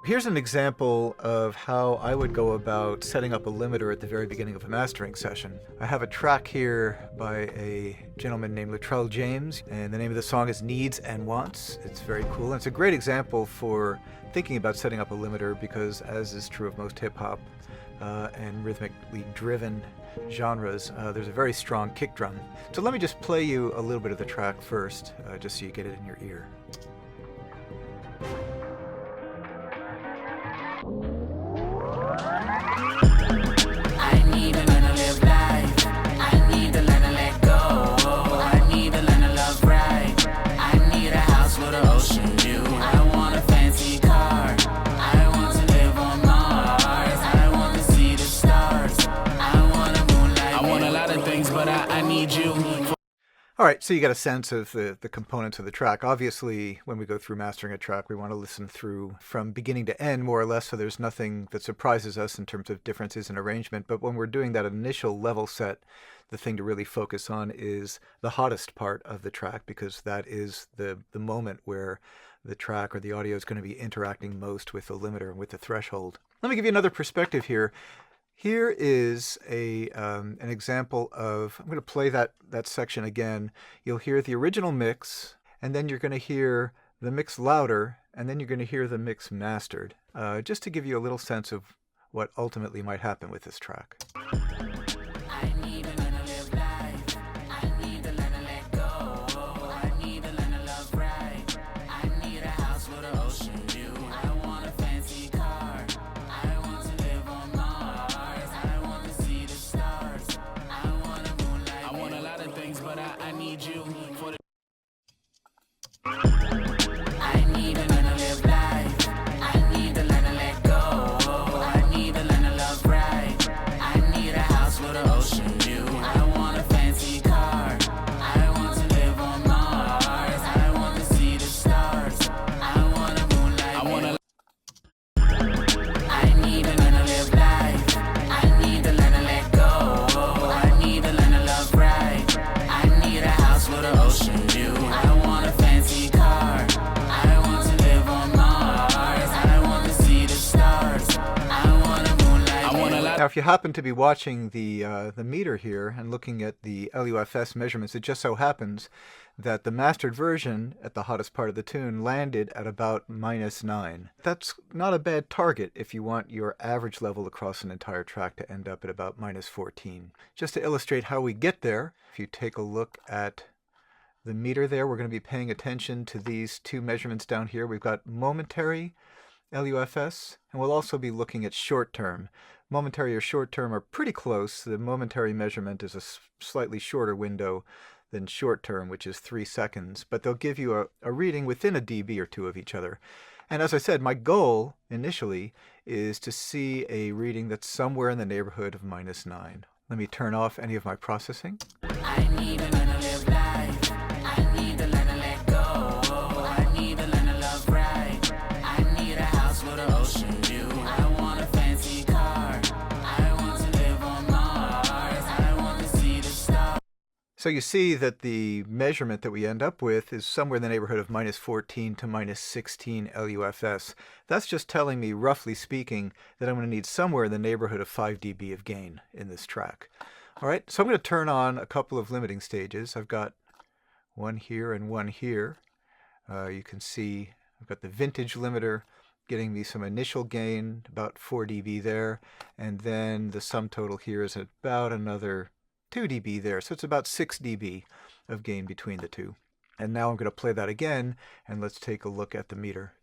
Here's an example of how I would go about setting up a limiter at the very beginning of a mastering session. I have a track here by a gentleman named Latrell James, and the name of the song is Needs and Wants. It's very cool, and it's a great example for thinking about setting up a limiter because, as is true of most hip-hop and rhythmically driven genres, there's a very strong kick drum. So let me just play you a little bit of the track first, just so you get it in your ear. I need to learn to live life. I need to learn to let go. I need to learn to love right. I need a house with an ocean view. I want a fancy car. I want to live on Mars. I want to see the stars. I want a moonlight. I want a lot of things, but I need you. All right, so you get a sense of the components of the track. Obviously, when we go through mastering a track, we want to listen through from beginning to end, more or less, so there's nothing that surprises us in terms of differences in arrangement. But when we're doing that initial level set, the thing to really focus on is the hottest part of the track, because that is the moment where the track or the audio is going to be interacting most with the limiter and with the threshold. Let me give you another perspective here. Here is an example of, I'm going to play that section again. You'll hear the original mix, and then you're going to hear the mix louder, and then you're going to hear the mix mastered, just to give you a little sense of what ultimately might happen with this track. I need to learn to live life. I need to learn to let go. I need to learn to love right. I need a house with an ocean view. I want a fancy car. I want to live on Mars. I want to see the stars. I want a moonlight. I want a lot of things, but I need you for the. I need to learn to live life. I need to learn to let go. I need to learn to love right. I need a house with an ocean view. I want a fancy car. I want to live on Mars. I want to see the stars. I want a moonlight. I want to. I need to learn to live life. I need to learn to let go. I need to learn to love right. I need a house with an ocean view. I want a fancy car. I want to live on Mars. I want to see the stars. I want a moonlight. I want a lot. Now, if you happen to be watching the meter here and looking at the LUFS measurements, it just so happens that the mastered version at the hottest part of the tune landed at about -9. That's not a bad target if you want your average level across an entire track to end up at about -14. Just to illustrate how we get there, if you take a look at the meter there, we're going to be paying attention to these two measurements down here. We've got momentary LUFS, and we'll also be looking at short term. Momentary or short term are pretty close. The momentary measurement is a slightly shorter window than short term, which is 3 seconds, but they'll give you a reading within a dB or two of each other. And as I said, my goal initially is to see a reading that's somewhere in the neighborhood of -9. Let me turn off any of my processing. I need to learn to live life. I need to learn to let go. I need to learn to love right. I need a house with an ocean view. I want a fancy car. I want to live on Mars. I want to see the stars. So you see that the measurement that we end up with is somewhere in the neighborhood of -14 to -16 LUFS. That's just telling me, roughly speaking, that I'm going to need somewhere in the neighborhood of 5 dB of gain in this track. All right, so I'm going to turn on a couple of limiting stages. I've got one here and one here. You can see I've got the vintage limiter getting me some initial gain, about 4 dB there, and then the sum total here is about another 2 dB there, so it's about 6 dB of gain between the two. And now I'm going to play that again, and let's take a look at the meter.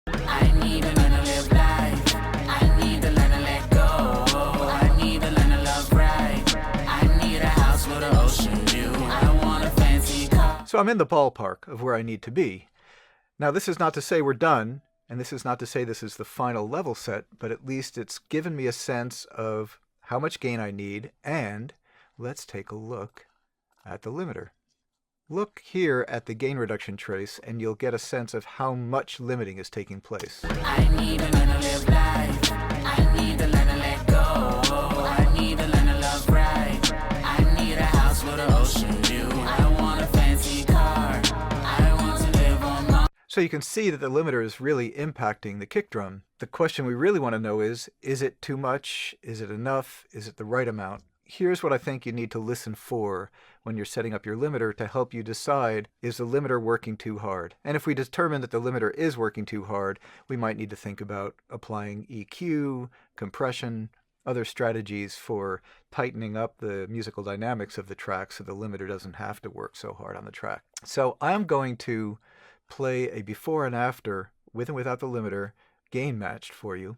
I need to learn to live life. I need to learn to let go. I need to learn to love right. I need a house with an ocean view. I want a fancy car. So I'm in the ballpark of where I need to be. Now, this is not to say we're done, and this is not to say this is the final level set, but at least it's given me a sense of how much gain I need, and let's take a look at the limiter. Look here at the gain reduction trace, and you'll get a sense of how much limiting is taking place. I need to learn to live life. I need to learn to let go. I need to learn to love right. I need a house with an ocean view. I want a fancy car. I want to live on Mars. So you can see that the limiter is really impacting the kick drum. The question we really want to know is it too much? Is it enough? Is it the right amount? Here's what I think you need to listen for when you're setting up your limiter to help you decide, is the limiter working too hard? And if we determine that the limiter is working too hard, we might need to think about applying EQ, compression, other strategies for tightening up the musical dynamics of the track so the limiter doesn't have to work so hard on the track. So I'm going to play a before and after, with and without the limiter, gain matched for you.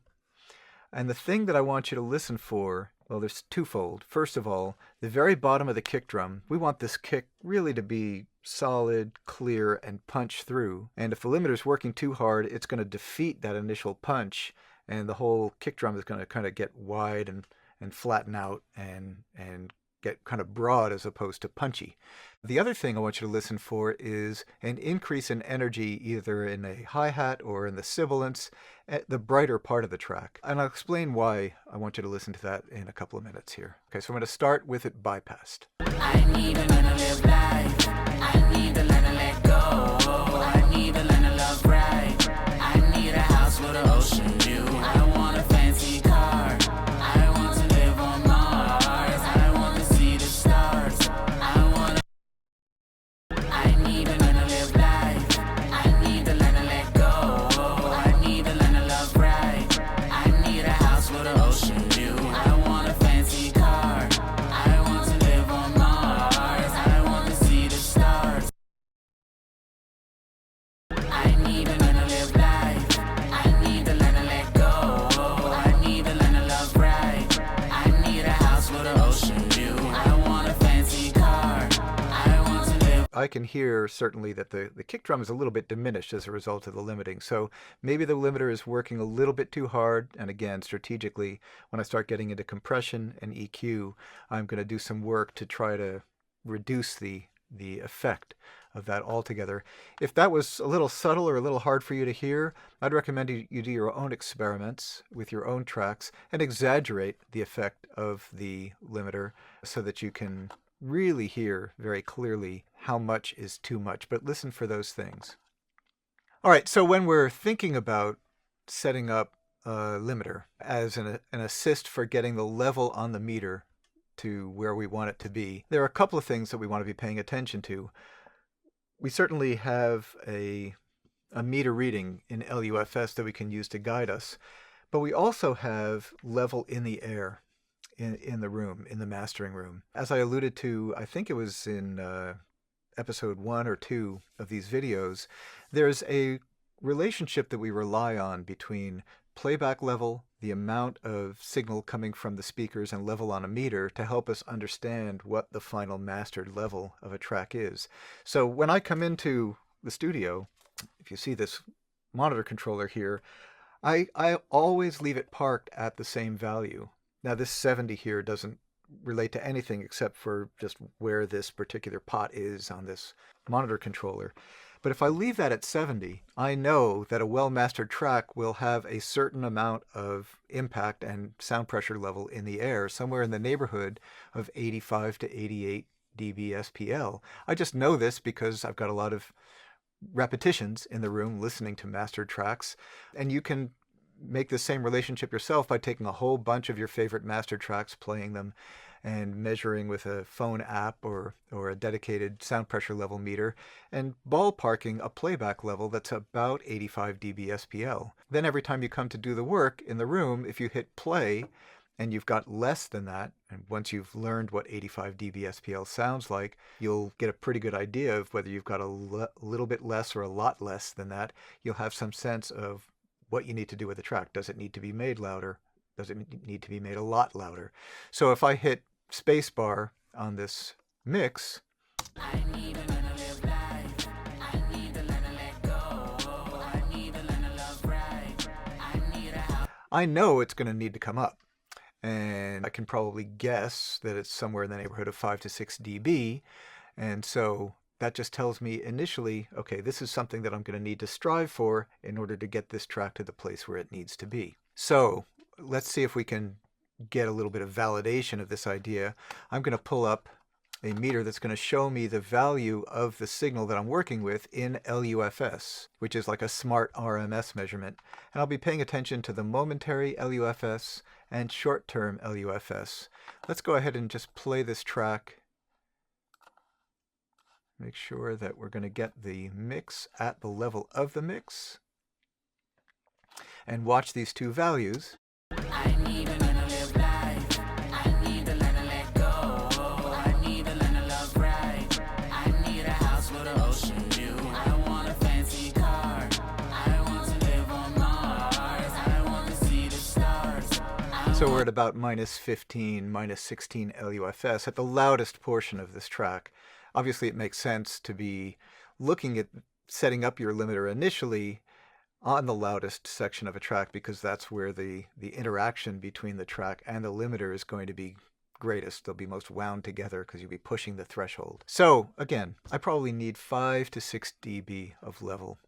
And the thing that I want you to listen for, well, there's twofold. First of all, the very bottom of the kick drum, we want this kick really to be solid, clear, and punch through. And if the limiter is working too hard, it's going to defeat that initial punch, and the whole kick drum is going to kind of get wide and flatten out and get kind of broad as opposed to punchy. The other thing I want you to listen for is an increase in energy either in a hi-hat or in the sibilants at the brighter part of the track. And I'll explain why I want you to listen to that in a couple of minutes here. Okay, so I'm going to start with it bypassed. I need to learn to live life. I need to learn to let go. I need to learn to love right. I need a house with an ocean view. I want a fancy car. I want to live on Mars. I want to see the stars. I need to learn to live life. I need to learn to let go. I need to learn to love right. I need a house with an ocean view. I want a fancy car. I want to live on Mars. I want to see the stars. I need to learn to live life. I need to learn to let go. I need to learn to love right. I need a house with an ocean view. I want a fancy car. I want to live. I can hear certainly that the kick drum is a little bit diminished as a result of the limiting. So maybe the limiter is working a little bit too hard. And again, strategically, when I start getting into compression and EQ, I'm going to do some work to try to reduce the effect of that altogether. If that was a little subtle or a little hard for you to hear, I'd recommend you do your own experiments with your own tracks and exaggerate the effect of the limiter so that you can really hear very clearly how much is too much. But listen for those things. All right, so when we're thinking about setting up a limiter as an assist for getting the level on the meter to where we want it to be, there are a couple of things that we want to be paying attention to. We certainly have a meter reading in LUFS that we can use to guide us, but we also have level in the air in the room, in the mastering room. As I alluded to, I think it was in episode 1 or 2 of these videos, there's a relationship that we rely on between playback level, the amount of signal coming from the speakers, and level on a meter to help us understand what the final mastered level of a track is. So when I come into the studio, if you see this monitor controller here, I always leave it parked at the same value. Now this 70 here doesn't relate to anything except for just where this particular pot is on this monitor controller. But if I leave that at 70, I know that a well-mastered track will have a certain amount of impact and sound pressure level in the air, somewhere in the neighborhood of 85 to 88 dB SPL. I just know this because I've got a lot of repetitions in the room listening to mastered tracks, and you can make the same relationship yourself by taking a whole bunch of your favorite master tracks, playing them, and measuring with a phone app or a dedicated sound pressure level meter, and ballparking a playback level that's about 85 dB SPL. Then every time you come to do the work in the room, if you hit play and you've got less than that, and once you've learned what 85 dB SPL sounds like, you'll get a pretty good idea of whether you've got a little bit less or a lot less than that. You'll have some sense of what you need to do with the track. Does it need to be made louder? Does it need to be made a lot louder? So if I hit spacebar on this mix, I need to learn to live life. I need to learn to let go. I need to learn to love right. I need a house. I know it's going to need to come up. And I can probably guess that it's somewhere in the neighborhood of 5 to 6 dB. And so that just tells me initially, okay, this is something that I'm going to need to strive for in order to get this track to the place where it needs to be. So let's see if we can get a little bit of validation of this idea. I'm going to pull up a meter that's going to show me the value of the signal that I'm working with in LUFS, which is like a smart RMS measurement. And I'll be paying attention to the momentary LUFS and short-term LUFS. Let's go ahead and just play this track. Make sure that we're going to get the mix at the level of the mix. And watch these two values. I need to learn to live life. I need to learn to let go. I need to learn to love right. I need a house with an ocean view. I want a fancy car. I want to live on Mars. I want to see the stars. So we're at about minus 15, minus 16 LUFS at the loudest portion of this track. Obviously, it makes sense to be looking at setting up your limiter initially on the loudest section of a track, because that's where the interaction between the track and the limiter is going to be greatest. They'll be most wound together because you'll be pushing the threshold. So again, I probably need 5 to 6 dB of level.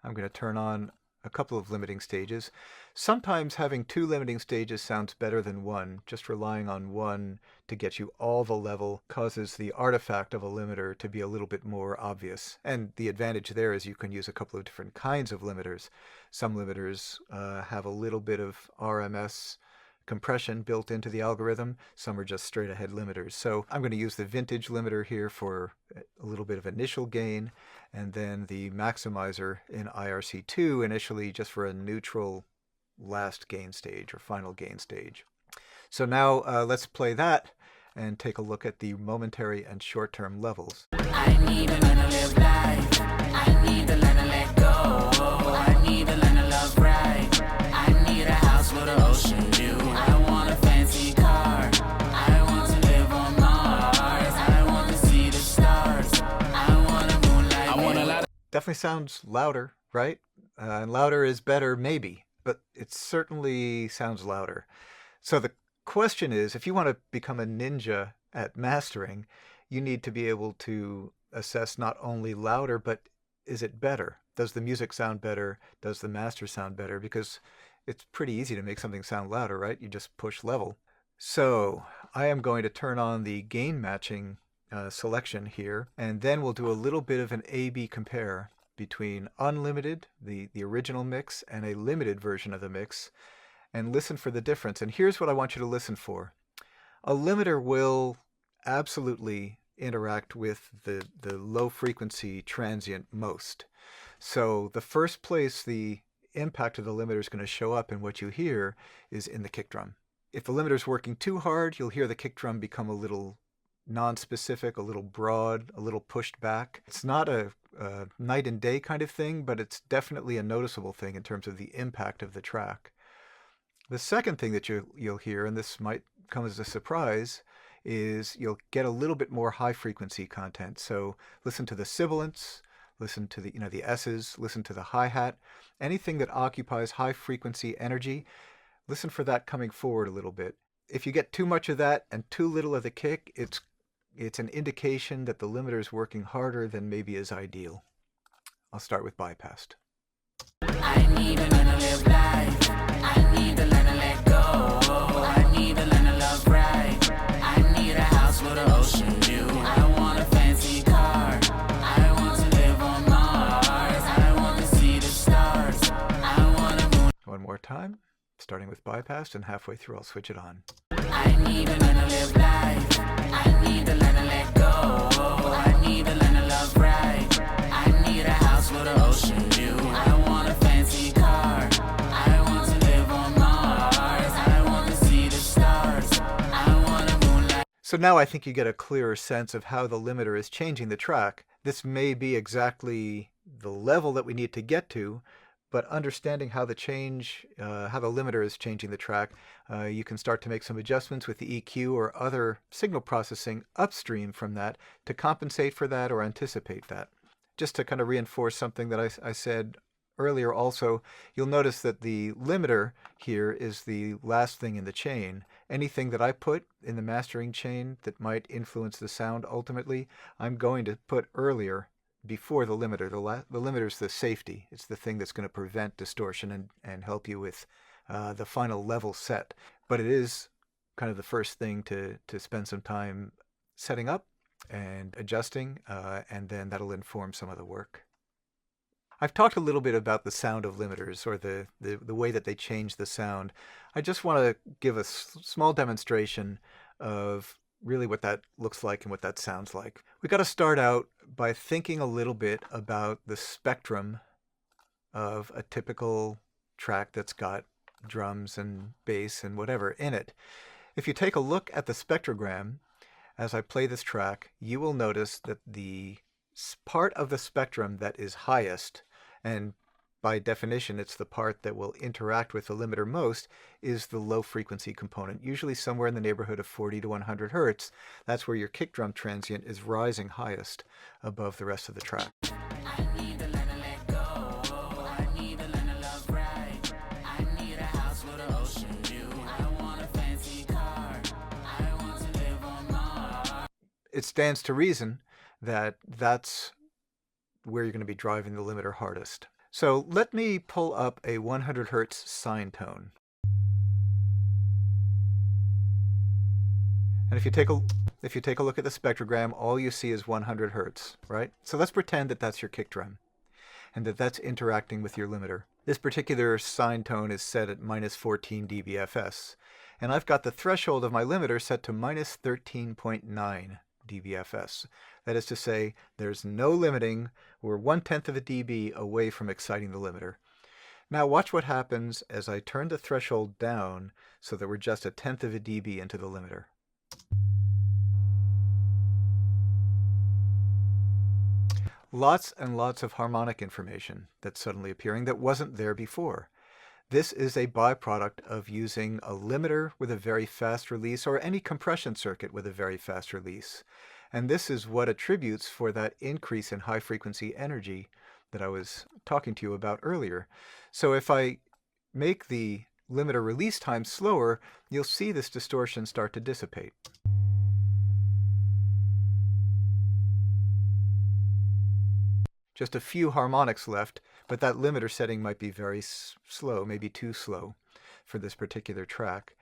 I'm going to turn on a couple of limiting stages. Sometimes having 2 limiting stages sounds better than 1. Just relying on 1 to get you all the level causes the artifact of a limiter to be a little bit more obvious. And the advantage there is you can use a couple of different kinds of limiters. Some limiters have a little bit of RMS compression built into the algorithm. Some are just straight ahead limiters. So I'm going to use the vintage limiter here for a little bit of initial gain, and then the maximizer in IRC2 initially just for a neutral last gain stage or final gain stage. So now let's play that and take a look at the momentary and short-term levels. I need to learn to live life. I need to learn to let go. I need to learn to love right. I need a house with an ocean view. I want a fancy car. I want to live on Mars. I want to see the stars. I want a moonlight. I want a lot. Definitely sounds louder, right? And louder is better, maybe, but it certainly sounds louder. So the question is, if you want to become a ninja at mastering, you need to be able to assess not only louder, but is it better? Does the music sound better? Does the master sound better? Because it's pretty easy to make something sound louder, right? You just push level. So I am going to turn on the gain matching selection here, and then we'll do a little bit of an A-B compare between unlimited, the original mix, and a limited version of the mix, and listen for the difference. And here's what I want you to listen for. A limiter will absolutely interact with the low frequency transient most. So the first place the impact of the limiter is going to show up in what you hear is in the kick drum. If the limiter is working too hard, you'll hear the kick drum become a little non-specific, a little broad, a little pushed back. It's not a night and day kind of thing, but it's definitely a noticeable thing in terms of the impact of the track. The second thing that you'll hear, and this might come as a surprise, is you'll get a little bit more high frequency content. So listen to the sibilants, listen to the S's, listen to the hi-hat, anything that occupies high frequency energy, listen for that coming forward a little bit. If you get too much of that and too little of the kick, it's an indication that the limiter is working harder than maybe is ideal. I'll start with bypassed. I need to learn to live life. I need to learn to let go. I need to learn to love right. I need a house with an ocean view. I want a fancy car. I want to live on Mars. I want to see the stars. I want a moon. One more time, starting with bypassed, and halfway through I'll switch it on. I need to learn to live life. I need to learn to let go. I need to learn to love right. I need a house with an ocean view. I want a fancy car. I want to live on Mars. I want to see the stars. I want a moonlight. So now I think you get a clearer sense of how the limiter is changing the track. This may be exactly the level that we need to get to, but understanding how the limiter is changing the track, you can start to make some adjustments with the EQ or other signal processing upstream from that to compensate for that or anticipate that. Just to kind of reinforce something that I said earlier also, you'll notice that the limiter here is the last thing in the chain. Anything that I put in the mastering chain that might influence the sound ultimately, I'm going to put earlier before the limiter. The limiter is the safety. It's the thing that's going to prevent distortion and help you with the final level set. But it is kind of the first thing to spend some time setting up and adjusting, and then that'll inform some of the work. I've talked a little bit about the sound of limiters, or the way that they change the sound. I just want to give a small demonstration of really what that looks like and what that sounds like. We got to start out by thinking a little bit about the spectrum of a typical track that's got drums and bass and whatever in it. If you take a look at the spectrogram as I play this track, you will notice that the part of the spectrum that is highest, and by definition it's the part that will interact with the limiter most, is the low frequency component, usually somewhere in the neighborhood of 40 to 100 hertz. That's where your kick drum transient is rising highest above the rest of the track. I need to learn to let go. I need to learn to love right. I need a house with an ocean view. I want a fancy car. I want to live on Mars. It stands to reason that that's where you're going to be driving the limiter hardest. So let me pull up a 100 hertz sine tone. And if you take a look at the spectrogram, all you see is 100 hertz, right? So let's pretend that that's your kick drum and that that's interacting with your limiter. This particular sine tone is set at minus 14 dBFS, and I've got the threshold of my limiter set to minus 13.9 dBFS. That is to say, there's no limiting. We're 1/10 of a dB away from exciting the limiter. Now watch what happens as I turn the threshold down so that we're just 1/10 of a dB into the limiter. Lots and lots of harmonic information that's suddenly appearing that wasn't there before. This is a byproduct of using a limiter with a very fast release, or any compression circuit with a very fast release. And this is what attributes for that increase in high frequency energy that I was talking to you about earlier. So if I make the limiter release time slower, you'll see this distortion start to dissipate. Just a few harmonics left, but that limiter setting might be very slow, maybe too slow for this particular track.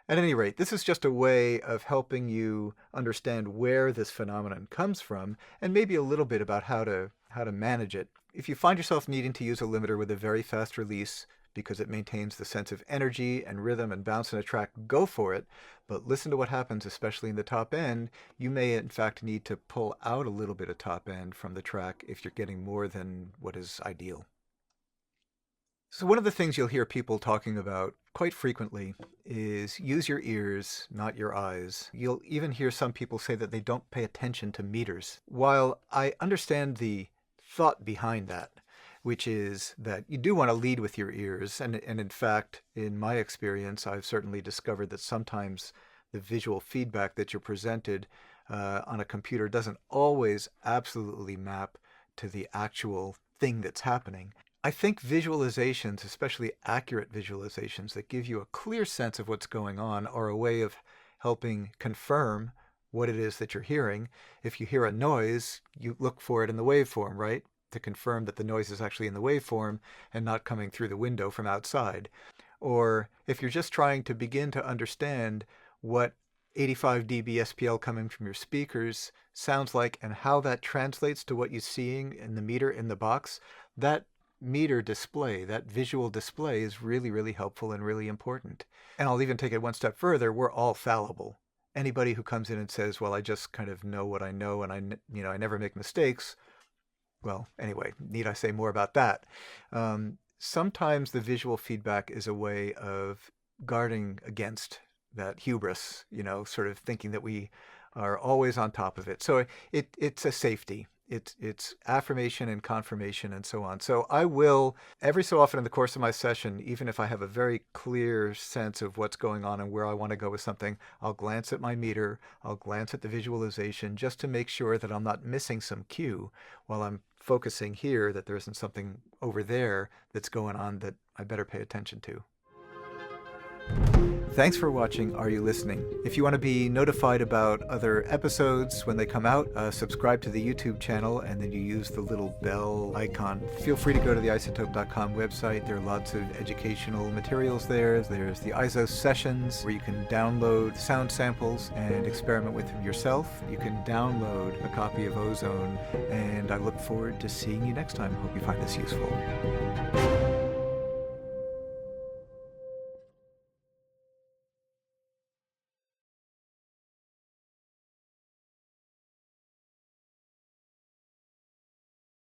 At any rate, this is just a way of helping you understand where this phenomenon comes from, and maybe a little bit about how to manage it. If you find yourself needing to use a limiter with a very fast release because it maintains the sense of energy and rhythm and bounce in a track, go for it. But listen to what happens, especially in the top end. You may in fact need to pull out a little bit of top end from the track if you're getting more than what is ideal. So one of the things you'll hear people talking about quite frequently is use your ears, not your eyes. You'll even hear some people say that they don't pay attention to meters. While I understand the thought behind that, which is that you do want to lead with your ears, and in fact, in my experience, I've certainly discovered that sometimes the visual feedback that you're presented on a computer doesn't always absolutely map to the actual thing that's happening. I think visualizations, especially accurate visualizations that give you a clear sense of what's going on, are a way of helping confirm what it is that you're hearing. If you hear a noise, you look for it in the waveform, right? To confirm that the noise is actually in the waveform and not coming through the window from outside. Or if you're just trying to begin to understand what 85 dB SPL coming from your speakers sounds like and how that translates to what you're seeing in the meter in the box, that meter display, that visual display, is really, really helpful and really important. And I'll even take it one step further. We're all fallible. Anybody who comes in and says, well, I just kind of know what I know and I never make mistakes. Well, anyway, need I say more about that? Sometimes the visual feedback is a way of guarding against that hubris, sort of thinking that we are always on top of it. So it's a safety. It's affirmation and confirmation and so on. So I will, every so often in the course of my session, even if I have a very clear sense of what's going on and where I want to go with something, I'll glance at my meter, I'll glance at the visualization just to make sure that I'm not missing some cue while I'm focusing here, that there isn't something over there that's going on that I better pay attention to. Thanks for watching Are You Listening? If you want to be notified about other episodes when they come out, subscribe to the YouTube channel and then you use the little bell icon. Feel free to go to the isotope.com website. There are lots of educational materials there. There's the ISO sessions where you can download sound samples and experiment with them yourself. You can download a copy of Ozone, and I look forward to seeing you next time. Hope you find this useful.